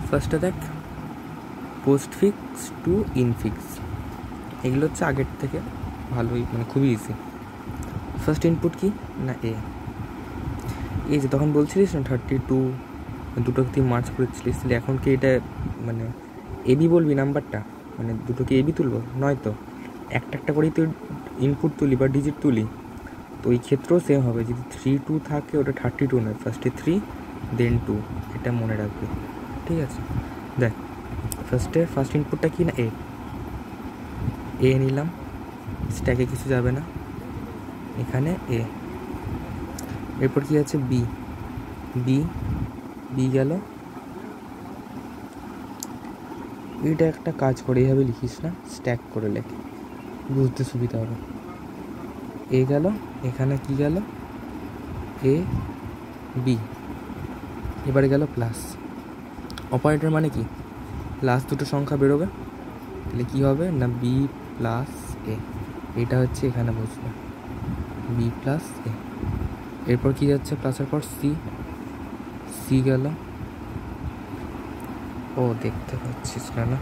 ফার্স্টে দেখ post fix two infix, এগুলো হচ্ছে আগের থেকে ভালোই, মানে খুবই ইজি। ফার্স্ট ইনপুট কি না এ, এই যে তখন বলছিলিস না 32 দুটোকে তুই মার্চ করেছিলিস, তাহলে এখন কি এটা মানে এবি বলবি নাম্বারটা, মানে দুটোকে এবি তুলবো? নয় তো, একটা একটা করেই তুই ইনপুট তুলি বা ডিজিট তুলি, তো ওই ক্ষেত্রেও সেম হবে। যদি 3 2 থাকে ওটা 32 নয়, ফার্স্টে 3 দেন 2, এটা মনে রাখবি, ঠিক আছে? দেখ ফার্স্ট ইনপুটটা কি না এ নিলাম, স্ট্যাকে কিছু যাবে না, এখানে এ। এরপর কি আছে বি, বি গেল। এইটা একটা কাজ করে এইভাবে লিখিস না, স্ট্যাক করে লেখ, বুঝতে সুবিধা হবে। এ গেল, এখানে কি গেল এ বি, এবারে গেল প্লাস। অপারেটর মানে কি, লাস্ট দুটো সংখ্যা বেরোবে, তাহলে কী হবে না বি প্লাস এ, এটা হচ্ছে এখানে বসবে বি প্লাস এ। এরপর কি যাচ্ছে প্লাসের পর সি গেল, ও দেখতে পাচ্ছিস না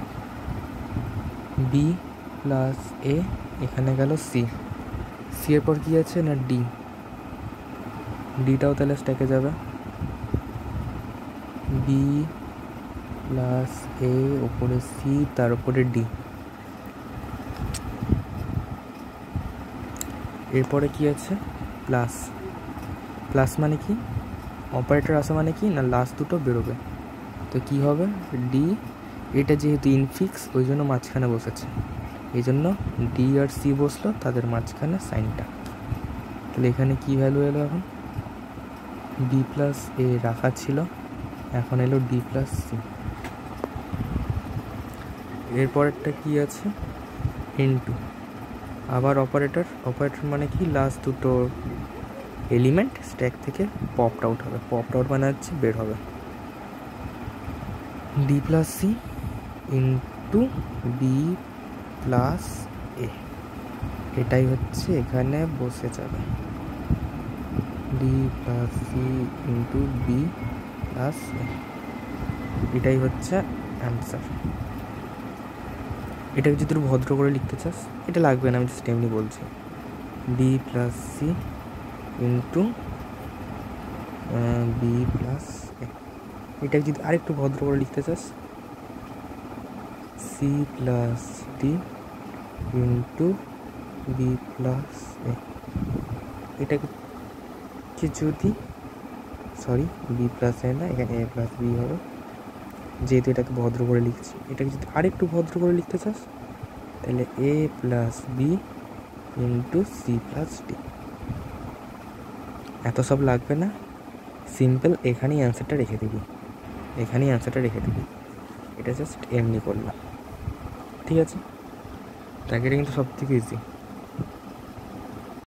বি প্লাস এ, এখানে গেল সি এর পর কি আছে না ডিটাও তাহলে স্ট্যাকে যাবে, বি প্লাস এ ওপরে সি তার উপরে ডি। এরপরে কি আছে প্লাস মানে কি, অপারেটর আসে মানে কি না লাস্ট দুটো বেরোবে, তো কি হবে ডি, এটা যেহেতু ইনফিক্স ওই জন্য মাঝখানে বসেছে, এই জন্য ডি আর সি বসলো, তাদের মাঝখানে সাইনটা। তাহলে এখানে কি ভ্যালু এলো, এখন বি প্লাস এ রাখা ছিল, এখন এলো ডি প্লাস সি। এরপরেরটা কি আছে ইনটু, আবার অপারেটর মানে কি লাস্ট দুটো এলিমেন্ট স্ট্যাক থেকে পপড আউট হবে, পপড আউট মানে হচ্ছে বের হবে, D plus C into B plus A, এটাই হচ্ছে এখানে বসে যাবে, D plus C into B plus A, এটাই হচ্ছে অ্যান্সার। এটাকে যদি তুই ভদ্র করে লিখতে চাস, এটা লাগবে না, আমি জাস্ট এমনি বলছি, D plus C into B plus A. এটাকে যদি আরেকটু ভদ্র করে লিখতে চাস, C plus D into B plus A. এটাকে যদি বি প্লাস এ না, এখানে এ প্লাস বি হবে, যেহেতু এটাকে ভদ্র করে লিখছি। এটাকে যদি আরেকটু ভদ্র করে লিখতে চাস, তাহলে A plus B into C plus D. এত সব লাগবে না, সিম্পল এখানেই অ্যান্সারটা রেখে দিবি, এটা জাস্ট এমনি করলাম, ঠিক আছে? তাকে এটা কিন্তু সব থেকে ইজি।